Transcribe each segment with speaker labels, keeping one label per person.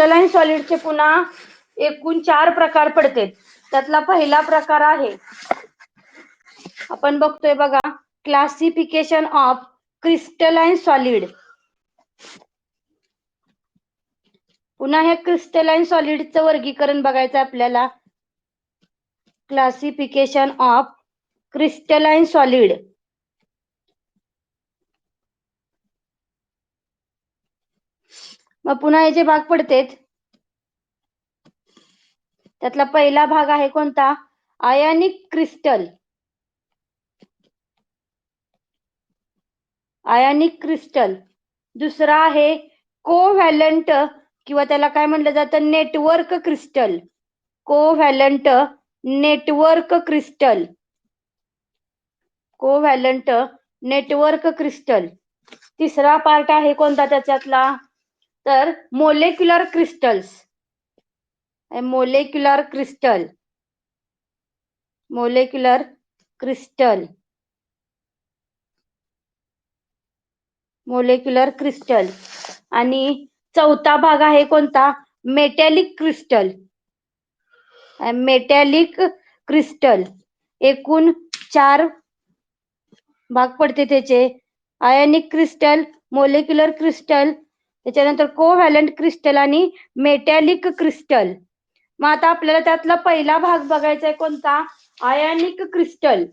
Speaker 1: Crystalline सॉलिडचे पुन्हा एकूण 4 प्रकार पडते. त्यातला पहिला प्रकार आहे, आपण बघतोय बघा, क्लासिफिकेशन ऑफ क्रिस्टलाइन सॉलिड. पुन्हा हे क्रिस्टलाइन सॉलिडचं वर्गीकरण बघायचं आपल्याला. Classification of crystalline solid. मग पुन्हा हे जे भाग पडतेत त्यातला पहिला भाग आहे कोणता? आयनिक क्रिस्टल. आयनिक क्रिस्टल. दुसरा आहे कोव्हॅलंट किंवा त्याला काय म्हटलं जातं? Network crystal. Covalent network crystal. Covalent network crystal. तिसरा पार्ट आहे कोणता त्याच्यातला? तर molecular crystals. Molecular crystal. Molecular crystal. Molecular crystal. आणि चौथा भाग आहे कोणता? Metallic crystal. Metallic crystal. एकूण 4 भाग पडते त्याचे. आयनिक क्रिस्टल, मोलेक्युलर क्रिस्टल, त्याच्यानंतर कोव्हॅलंट क्रिस्टल आणि मेटॅलिक क्रिस्टल. मग आता आपल्याला त्यातला पहिला भाग बघायचा आहे कोणता? आयनिक crystal.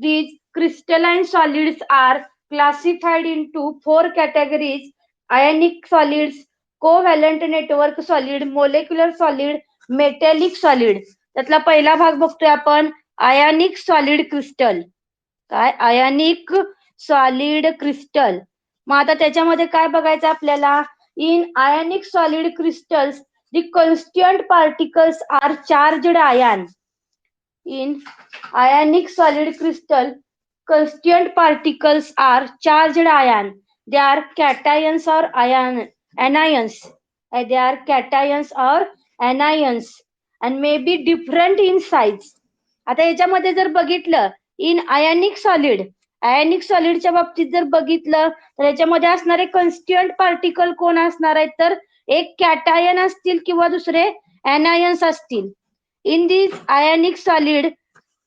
Speaker 1: These crystalline solids are classified into 4 categories: ionic solids, covalent network solid, molecular solid, metallic solid. त्यातला पहिला भाग बघतोय आपण, आयनिक सॉलिड क्रिस्टल. काय? Ionic solid crystal. मग आता त्याच्यामध्ये काय बघायचं आपल्याला? In ionic solid crystals the constituent particles are charged ion. In ionic solid crystal, constituent particles are charged ion. They are cations or anions. They are cations or anions and may be different in size. आता याच्यामध्ये जर बघितलं, in ionic solid, आयनिक सॉलिडच्या बाबतीत जर बघितलं तर याच्यामध्ये असणारे कन्स्टिट्युएंट पार्टिकल कोण असणार आहेत? तर एक कॅटायन असतील किंवा दुसरे anions असतील. In these ionic solid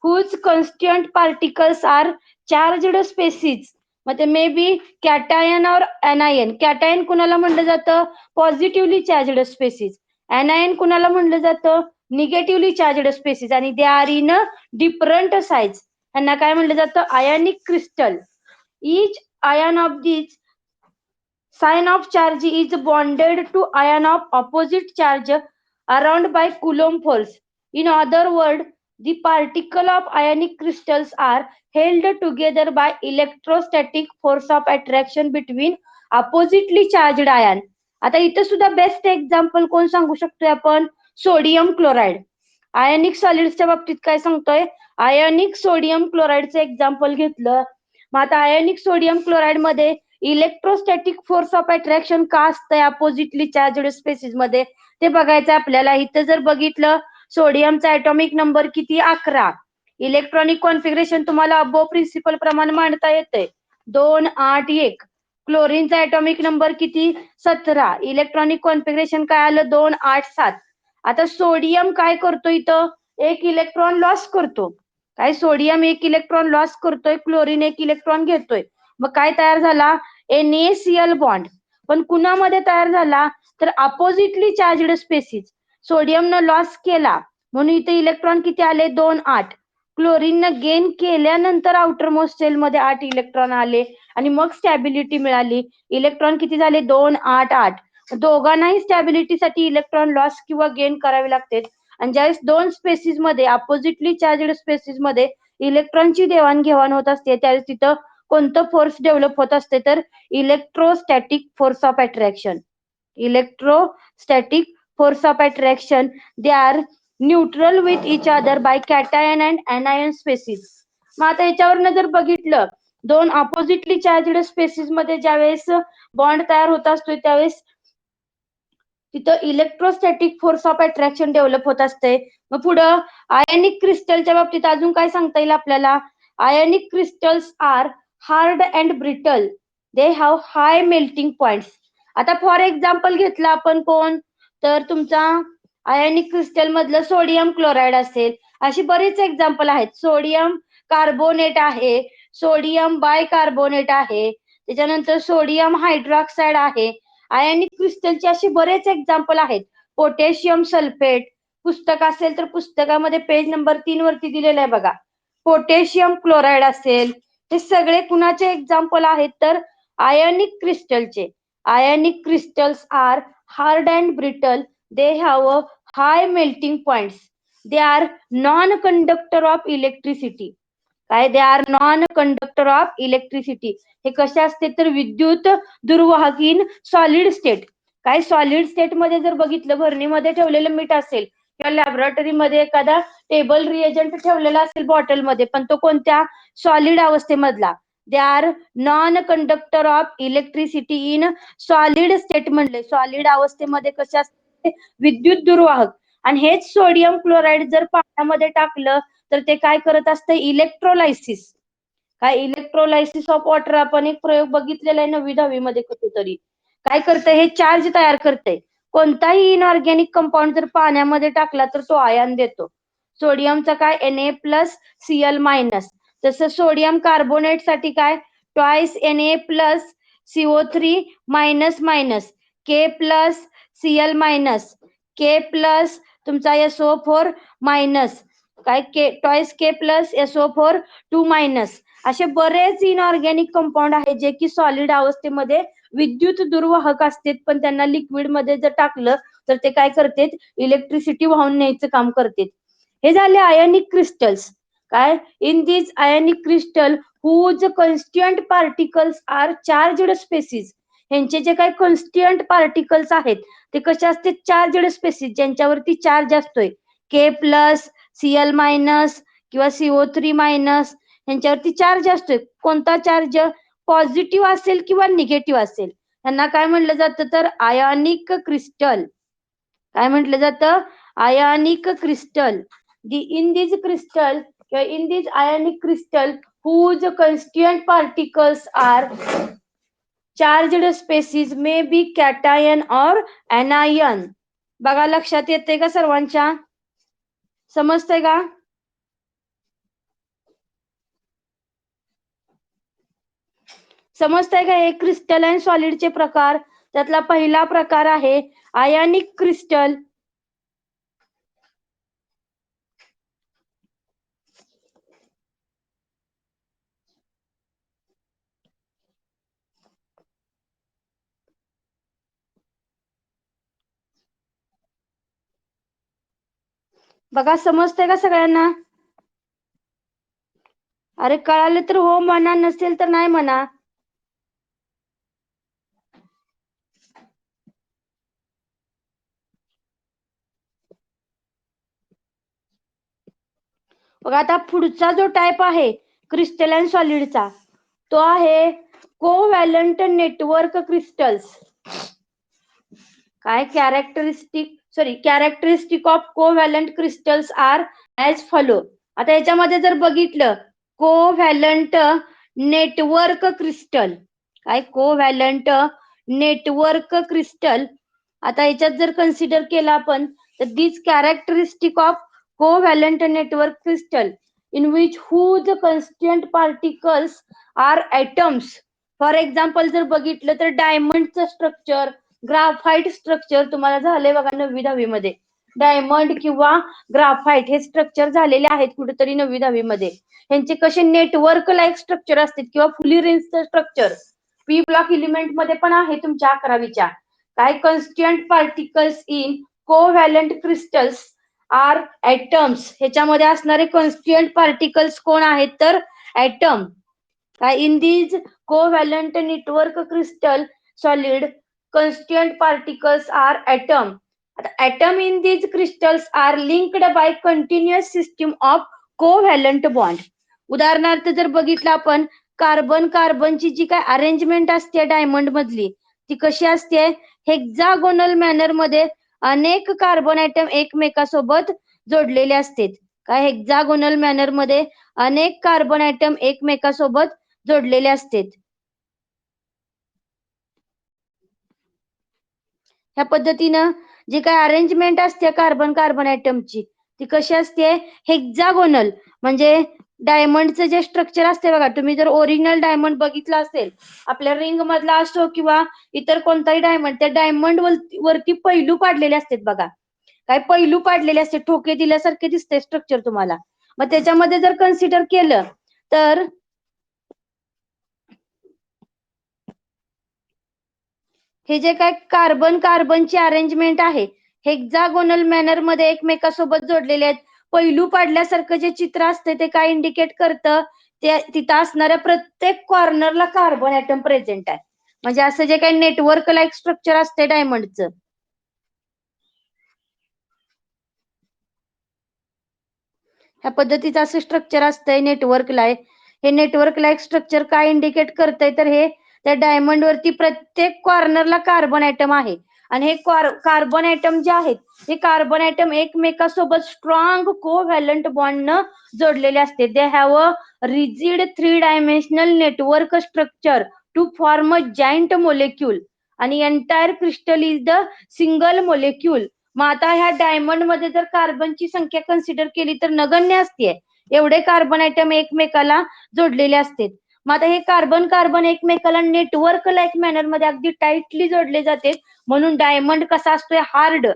Speaker 1: whose constituent particles are charged species, मग ते मे बी कॅटायन और anion. कॅटायन कुणाला म्हणलं जातं? Positively charged spaces. anion कुणाला म्हणलं जातं? Negatively charged species. आणि they are in a different size. त्यांना काय म्हणलं जातं? Ionic crystal. Each ion of these sign of charge is bonded to ion of opposite charge around by Coulomb force. In other words, the particle of ionic crystals are held together by electrostatic force of attraction between oppositely charged ion. आता इथं सुद्धा best example कोण सांगू शकतोय आपण? Sodium chloride. आयनिक सॉलिड्सच्या बाबतीत काय सांगतोय? आयनिक सोडियम क्लोराइडचं एक्झाम्पल घेतलं. मग आता आयनिक सोडियम क्लोराइड मध्ये इलेक्ट्रोस्टॅटिक फोर्स ऑफ अट्रॅक्शन का असतंय अपोजिटली चार्जड स्पेसिस मध्ये ते बघायचं आपल्याला. इथं जर बघितलं, सोडियमचा ॲटॉमिक नंबर किती? 11. इलेक्ट्रॉनिक कॉन्फिगरेशन तुम्हाला अबो प्रिन्सिपल प्रमाणे मांडता येते, 2 8 1. क्लोरीनचा ॲटॉमिक नंबर किती? 17. इलेक्ट्रॉनिक कॉन्फिगरेशन काय आलं? 2 8 7. आता सोडियम काय करतो? इथं 1 इलेक्ट्रॉन लॉस करतो. काय? सोडियम 1 इलेक्ट्रॉन लॉस करतोय, क्लोरीन 1 इलेक्ट्रॉन घेतोय. मग काय तयार झाला? NaCl bond. पण कुणामध्ये तयार झाला? तर अपोजिटली चार्जड स्पेसिस. सोडियमनं लॉस केला म्हणून इथे इलेक्ट्रॉन किती आले? 2 8. क्लोरीननं गेन केल्यानंतर आउटर मोस्ट सेल मध्ये 8 इलेक्ट्रॉन आले आणि मग स्टॅबिलिटी मिळाली. इलेक्ट्रॉन किती झाले? 2 8 8. दोघांनाही स्टॅबिलिटीसाठी इलेक्ट्रॉन लॉस किंवा गेन करावे लागते. आणि ज्यावेळेस 2 स्पेसिस मध्ये, अपोजिटली चार्जड स्पेसिस मध्ये इलेक्ट्रॉनची देवाणघेवाण होत असते, त्यावेळेस तिथं कोणतं फोर्स डेव्हलप होत असते? तर electrostatic force of attraction. Electrostatic force of attraction. They are neutral with each other by cation and anion species. मग आता याच्यावरनं जर बघितलं, 2 अपोजिटली चार्जड स्पेसिस मध्ये ज्यावेळेस बॉन्ड तयार होत असतोय त्यावेळेस तिथं electrostatic force of attraction develop होत असते. मग पुढं आयनिक क्रिस्टलच्या बाबतीत अजून काय सांगता येईल आपल्याला? Ionic crystals are hard and brittle. They have high melting points. आता फॉर एक्झाम्पल घेतलं आपण कोण? तर तुमचा आयनिक क्रिस्टल मधलं सोडियम क्लोराईड असेल. अशी बरीच एक्झाम्पल आहेत. सोडियम कार्बोनेट आहे, सोडियम बायकार्बोनेट आहे, त्याच्यानंतर सोडियम हायड्रॉक्साईड आहे. आयनिक क्रिस्टलचे असे बरेच एक्झाम्पल आहेत. पोटॅशियम सल्फेट, पुस्तक असेल तर पुस्तकामध्ये पेज नंबर 3 वरती दिलेलं आहे बघा. पोटॅशियम क्लोराईड असेल, हे सगळे कुणाचे एक्झाम्पल आहेत तर आयनिक क्रिस्टलचे. Ionic crystals are hard and brittle, they have a high melting points, they are non conductor of electricity. काय? They are non conductor of electricity. हे कसे असते तर विद्युत दुर्वाहक इन सॉलिड स्टेट. काय? सॉलिड स्टेट मध्ये जर बघितलं, भरणीमध्ये ठेवलेलं मीठ असेल किंवा लॅबोरेटरीमध्ये एखादा टेबल रिएजंट ठेवलेला असेल बॉटलमध्ये, पण तो कोणत्या? सॉलिड अवस्थेमधला. They are non conductor of electricity in solid state म्हणले. सॉलिड अवस्थेमध्ये कसे असते? विद्युत दुर्वाहक. आणि हेच सोडियम क्लोराईड जर पाण्यामध्ये टाकलं तर ते काय करत असतं? इलेक्ट्रोलायसिस. काय? Electrolysis of water. आपण एक प्रयोग बघितलेला आहे 9वी 10वी मध्ये कुठेतरी. काय करतंय? हे चार्ज तयार करतंय. कोणताही इनऑर्गॅनिक कंपाऊंड जर पाण्यामध्ये टाकला तर तो आयन देतो. सोडियमचा काय? Na+Cl-. तसं सोडियम कार्बोनेट साठी काय? ट्वाइस Na+CO3-, K+Cl-, K+ तुमचा SO4-, काय? Twice K+SO4 2-. असे बरेच इनऑर्गॅनिक कंपाऊंड आहेत जे की सॉलिड अवस्थेमध्ये विद्युत दुर्वाहक असतात, पण त्यांना लिक्विड मध्ये जर टाकलं तर ते काय करतात? इलेक्ट्रिसिटी वाहून न्यायचं काम करतात. हे झाले आयनिक क्रिस्टल्स. काय? In this ionic crystal whose constituent particles are charged species. ह्यांचे जे काही कॉन्स्टिट्युएंट पार्टिकल्स आहेत ते कसे असते? चार्जड स्पेसिस, ज्यांच्यावरती चार्ज असतोय. K+Cl- किंवा CO3- यांच्यावरती चार्ज असतोय. कोणता चार्ज? पॉझिटिव्ह असेल किंवा निगेटिव्ह असेल. त्यांना काय म्हटलं जातं तर आयनिक क्रिस्टल. काय म्हटलं जातं? Ionic crystal. In this crystal किंवा in this ionic crystal whose constituent particles are charged species may be cation और एनायन. बघा, लक्षात येते का सर्वांच्या? समजतंय का? समजतंय का? हे क्रिस्टल अँड सॉलिडचे प्रकार. त्यातला पहिला प्रकार आहे आयनिक क्रिस्टल. बघा, समजतंय का सगळ्यांना? अरे कळाले तर हो म्हणा, नसेल तर नाही म्हणा. बघा, आता पुढचा जो टाइप आहे क्रिस्टल अँड सॉलिडचा, तो आहे कोव्हॅलंट नेटवर्क क्रिस्टल्स. काय? Characteristic of covalent crystals are as follow. आता याच्यामध्ये जर बघितलं, कोव्हॅलंट नेटवर्क क्रिस्टल. काय? Covalent network crystal. आता याच्यात जर कन्सिडर केलं आपण तर this characteristic of covalent network crystal in which whose constituent particles are atoms. For example जर बघितलं तर डायमंडचं स्ट्रक्चर, ग्राफाइट स्ट्रक्चर तुम्हाला झाले बघा 9वी 10वी मध्ये. डायमंड किंवा ग्राफाइट हे स्ट्रक्चर झालेले आहेत कुठेतरी 9वी 10वी मध्ये. यांचे कसे नेटवर्क लाईक स्ट्रक्चर असतात किंवा फुली रेंजचं स्ट्रक्चर पी ब्लॉक एलिमेंट मध्ये पण आहे तुमच्या 11वीच्या. काय? Constituent particles in covalent crystals are atoms. ह्याच्यामध्ये असणारे कॉन्स्टिट्युएंट पार्टिकल्स कोण आहेत तर ॲटम. काय? In these covalent network crystal solid constituent particles are atom. Atom in these crystals are linked by continuous system of covalent bond. उदाहरणार्थ जर बघितलं आपण, कार्बन कार्बनची जी काय अरेंजमेंट असते डायमंड मधली ती कशी असते? हेक्सागोनल मॅनर मध्ये अनेक कार्बन ॲटम एकमेकांसोबत जोडलेले असतात. काय? हेक्सागोनल मॅनर मध्ये अनेक कार्बन ॲटम एकमेकांसोबत जोडलेले असतात. ह्या पद्धतीनं जी काय अरेंजमेंट असते कार्बन कार्बन ॲटमची ती कशी असते, हेक्झागोनल. म्हणजे डायमंडचं जे स्ट्रक्चर असते बघा, तुम्ही जर ओरिजिनल डायमंड बघितला असेल, आपल्या रिंग मधला असो किंवा इतर कोणताही डायमंड, त्या डायमंड वरती पैलू पाडलेले असतात बघा. काय पैलू पाडलेले असते, ठोके दिल्यासारखे दिसते स्ट्रक्चर तुम्हाला. मग त्याच्यामध्ये जर कन्सिडर केलं तर हे जे काय कार्बन कार्बनची अरेंजमेंट आहे, हेक्झागोनल मॅनर मध्ये एकमेकासोबत जोडलेले आहेत. पैलू पाडल्यासारखं जे चित्र असते ते काय इंडिकेट करतं, ते तिथं असणाऱ्या प्रत्येक कॉर्नरला कार्बन ॲटम प्रेझेंट आहे. म्हणजे असं जे काही नेटवर्क लाईक स्ट्रक्चर असते डायमंडचं, ह्या पद्धतीचं असं स्ट्रक्चर असतंय नेटवर्क लाईक. हे नेटवर्क लाईक स्ट्रक्चर काय इंडिकेट करतंय, तर हे त्या डायमंड वरती प्रत्येक कॉर्नरला कार्बन ॲटम आहे. आणि हे कार्बन ॲटम जे आहेत, हे कार्बन ॲटम एकमेकासोबत स्ट्रॉंग कोव्हॅलंट बॉन्डनं जोडलेले असते. They have a rigid 3 dimensional network structure to form a giant molecule आणि entire crystal is the single molecule. मग आता ह्या डायमंड मध्ये जर कार्बनची संख्या कन्सिडर केली तर नगण्य असते. एवढे कार्बन ॲटम एकमेकाला जोडलेले असते. मग आता हे कार्बन कार्बन एकमेकाला नेटवर्क लाईक मॅनर मध्ये अगदी टाइटली जोडले जाते. म्हणून डायमंड कसा असतोय, हार्ड.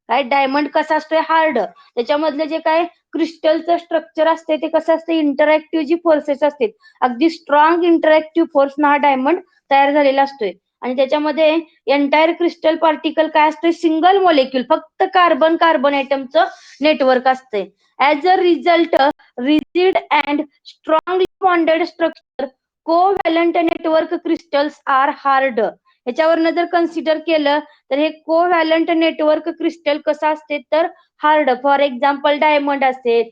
Speaker 1: काय डायमंड कसा असतोय, हार्ड. त्याच्यामधलं जे काय क्रिस्टलचं स्ट्रक्चर असते ते कसं असते, इंटरॅक्टिव्ह जी फोर्सेस असते, अगदी स्ट्रॉंग इंटरॅक्टिव्ह फोर्स ना हा डायमंड तयार झालेला असतोय. आणि त्याच्यामध्ये एंटायर क्रिस्टल पार्टिकल काय असतोय, सिंगल मोलेक्युल, फक्त कार्बन कार्बन ॲटमचं नेटवर्क असते. As a result rigid and strongly bonded structure covalent network crystals are hard. ह्याच्यावरनं जर कन्सिडर केलं तर हे कोव्हॅलंट नेटवर्क क्रिस्टल कसं असते, तर हार्ड. फॉर एक्झाम्पल डायमंड असेल,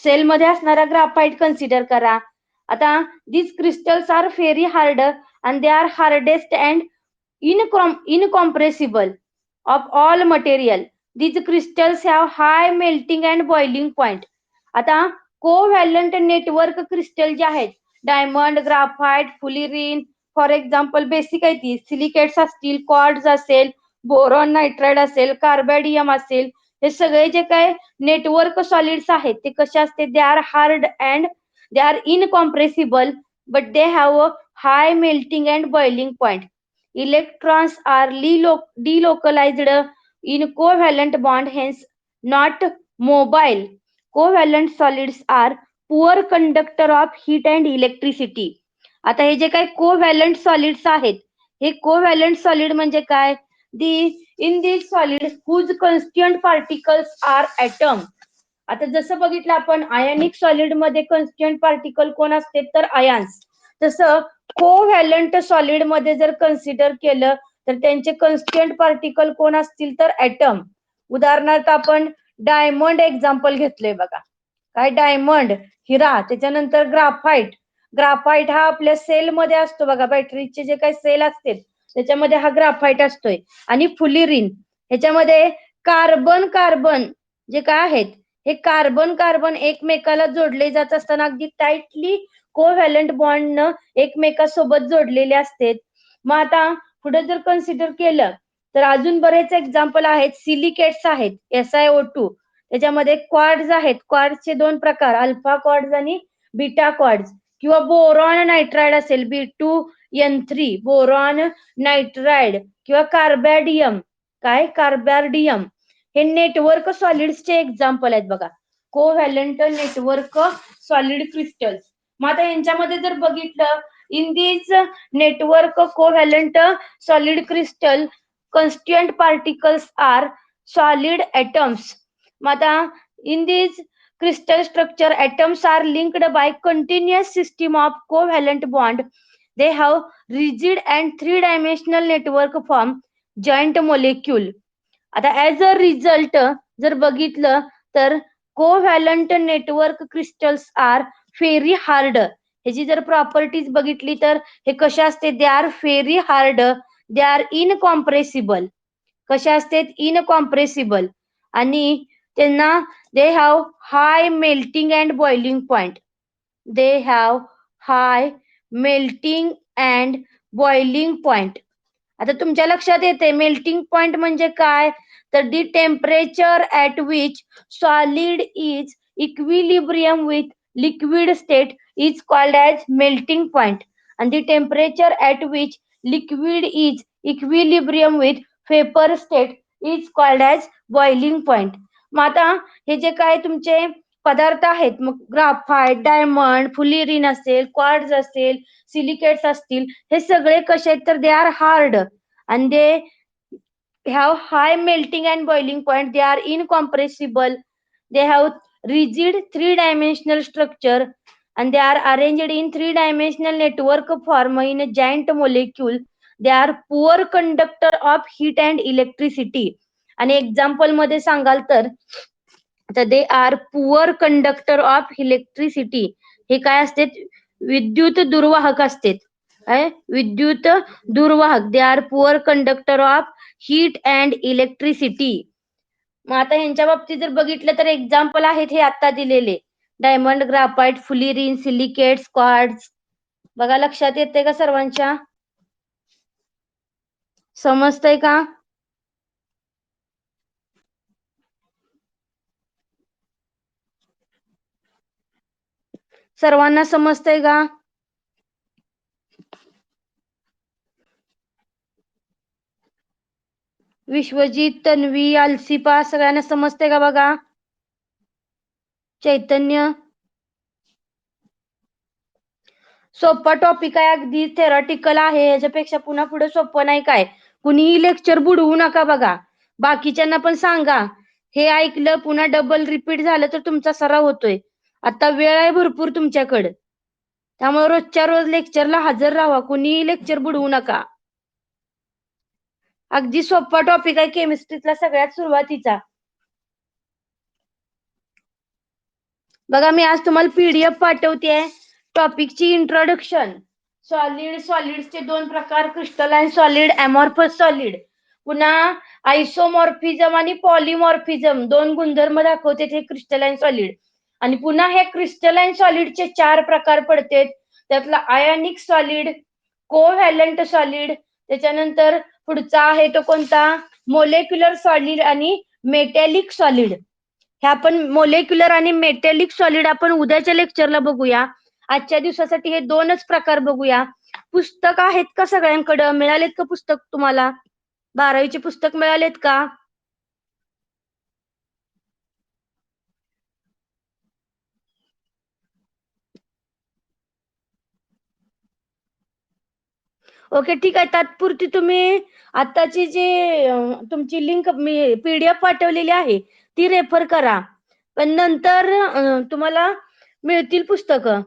Speaker 1: सेलमध्ये असणारा ग्राफाईट कन्सिडर करा. आता this crystals are very hard and they are hardest and incompressible of all material. These crystals have high melting and boiling point. आता covalent network crystal जे आहेत, diamond, graphite, fullerene, for example basic आहे ती, silicates असतील, quartz असेल, boron nitride असेल, कार्बॅडियम असेल, हे सगळे जे काय नेटवर्क सॉलिड्स आहेत ते कसे असते, they R hard and they are incompressible but they have a high melting and boiling point. Electrons are delocalized in covalent bond, hence not mobile. Covalent solids are poor conductor of heat and electricity. आता हे जे काही covalent solids आहेत, हे covalent solid म्हणजे काय, in this solid whose constituent particles are atom. आता जसं बघितलं आपण आयनिक सॉलिड मध्ये कन्स्टिट्युएंट पार्टिकल कोण असते, तर आयन्स. तसं कोव्हॅलंट सॉलिड मध्ये जर कन्सिडर केलं तर त्यांचे कन्स्टिट्युएंट पार्टिकल कोण असतील, तर ॲटम. उदाहरणार्थ आपण डायमंड एक्झाम्पल घेतलंय बघा. काय डायमंड, हिरा, त्याच्यानंतर ग्राफाईट. ग्राफाईट हा आपल्या सेलमध्ये असतो बघा, बॅटरीचे जे काही सेल असते त्याच्यामध्ये हा ग्राफाईट असतोय. आणि फुलिरिन, ह्याच्यामध्ये कार्बन कार्बन जे काय आहेत, हे कार्बन कार्बन एकमेकाला जोडले जात असताना अगदी टाइटली कोव्हॅलंट बॉन्डनं एकमेकासोबत जोडलेले असते. मग आता पुढे जर कन्सिडर केलं तर अजून बरेच एक्झाम्पल आहेत. सिलिकेट्स आहेत, SiO2. त्याच्यामध्ये क्वार्ट्ज आहेत, क्वार्ट्जचे 2 प्रकार, अल्फा क्वार्ट्ज आणि बीटा क्वार्ट्ज. किंवा बोरॉन नायट्राइड असेल, B2N3, बोरॉन नायट्राइड. किंवा कार्बॅडियम, काय कार्बॅडियम, हे नेटवर्क सॉलिड्सचे एक्झाम्पल आहेत बघा, कोव्हॅलंट नेटवर्क सॉलिड क्रिस्टल्स. मग आता यांच्यामध्ये जर बघितलं, in this network covalent solid crystal constituent particles are solid atoms. मग आता in this crystal structure atoms are linked by continuous system of covalent bond. They have rigid and 3-dimensional network form joint molecule. आता as a result जर बघितलं तर covalent network crystals are very hard. ह्याची जर properties बघितली तर हे कशा असते, they are very hard, they are incompressible. कशा असते, इनकॉम्प्रेसिबल. आणि त्यांना they have high melting and boiling point. They have high melting and boiling point. आता तुमच्या लक्षात येते मेल्टिंग पॉइंट म्हणजे काय, तर the temperature at which solid is equilibrium with liquid state is called as melting point and the temperature at which liquid is equilibrium with vapor state is called as boiling point. मग आता हे जे काय तुमचे पदार्थ आहेत, मग graphite, diamond, फुलिरिन असेल, क्वार्ट्ज असेल, सिलिकेट्स असतील, हे सगळे कसे आहेत तर they R hard and they have high melting and boiling point. They are incompressible. They have rigid three-dimensional structure and they are arranged in three-dimensional network form in a giant molecule. They are poor conductor of heat and electricity. आणि example मध्ये सांगाल तर they are poor conductor of electricity. हे काय असते, विद्युत दुर्वाहक असते. विद्युत दुर्वाहक. They are poor conductor of heat and electricity. मग आता ह्यांच्या बाबतीत जर बघितलं तर एक्झाम्पल आहेत हे आता दिलेले, डायमंड, ग्राफाइट, फुलिरिन, सिलिकेट्स, क्वार्ट्ज. बघा लक्षात येते का सर्वांच्या, समजतंय का? सर्वांना समजतंय का? विश्वजित, तन्वी, अल्सिपा सगळ्यांना समजतंय का बघा? चैतन्य, सोपा टॉपिक आहे, अगदी थेरॉटिकल आहे, याच्यापेक्षा पुन्हा पुढे सोपं नाही काय. कुणीही लेक्चर बुडवू नका बघा. बाकीच्यांना पण सांगा, हे ऐकलं पुन्हा डबल रिपीट झालं तर तुमचा सराव होतोय. आता वेळ आहे भरपूर तुमच्याकडे, त्यामुळे रोजच्या रोज लेक्चरला हजर राहा. कुणीही लेक्चर बुडवू नका. अगदी सोपा टॉपिक आहे केमिस्ट्रीतला सगळ्यात सुरुवातीचा. बघा मी आज तुम्हाला पीडीएफ पाठवते टॉपिकची इंट्रोडक्शन. सॉलिड्सचे दोन प्रकार, क्रिस्टलाइन सॉलिड, अमॉर्फस सॉलिड. पुन्हा आयसोमॉर्फिझम आणि पॉलिमॉर्फिझम दोन गुणधर्म दाखवते हे क्रिस्टलाइन सॉलिड. आणि पुन्हा हे क्रिस्टलाइन सॉलिडचे 4 प्रकार पडतात. त्यातला आयोनिक सॉलिड, कोव्हॅलंट सॉलिड, त्याच्यानंतर पुढचा आहे तो कोणता, मोलेक्युलर सॉलिड आणि मेटॅलिक सॉलिड. हे आपण मोलेक्युलर आणि मेटॅलिक सॉलिड आपण उद्याच्या लेक्चरला बघूया. आजच्या दिवसासाठी हे दोनच प्रकार बघूया. पुस्तक आहेत का सगळ्यांकडे, मिळालेत का पुस्तक तुम्हाला? 12वीचे पुस्तक मिळालेत का? ओके ठीक आहे. तात्पुरती तुम्ही आताची जी तुमची लिंक मी पीडीएफ पाठवलेली आहे ती रेफर करा, पण नंतर तुम्हाला मिळतील पुस्तकं.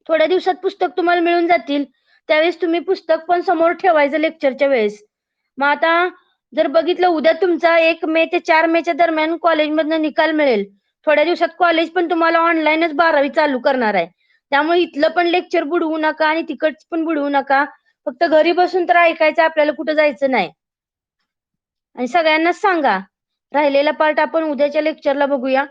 Speaker 1: थोड्या दिवसात पुस्तक तुम्हाला मिळून जातील, त्यावेळेस तुम्ही पुस्तक पण समोर ठेवायचं लेक्चरच्या वेळेस. मग आता जर बघितलं उद्या तुमचा 1 मे ते 4 मेच्या दरम्यान कॉलेजमधनं निकाल मिळेल. थोड्या दिवसात कॉलेज पण तुम्हाला ऑनलाईनच 12वी चालू करणार आहे. त्यामुळे इथलं पण लेक्चर बुडवू नका आणि तिकडचं पण बुडवू नका. फक्त घरी बसून तर ऐकायचं, आपल्याला कुठं जायचं नाही. आणि सगळ्यांनाच सांगा, राहिलेला पार्ट आपण उद्याच्या लेक्चरला बघूया.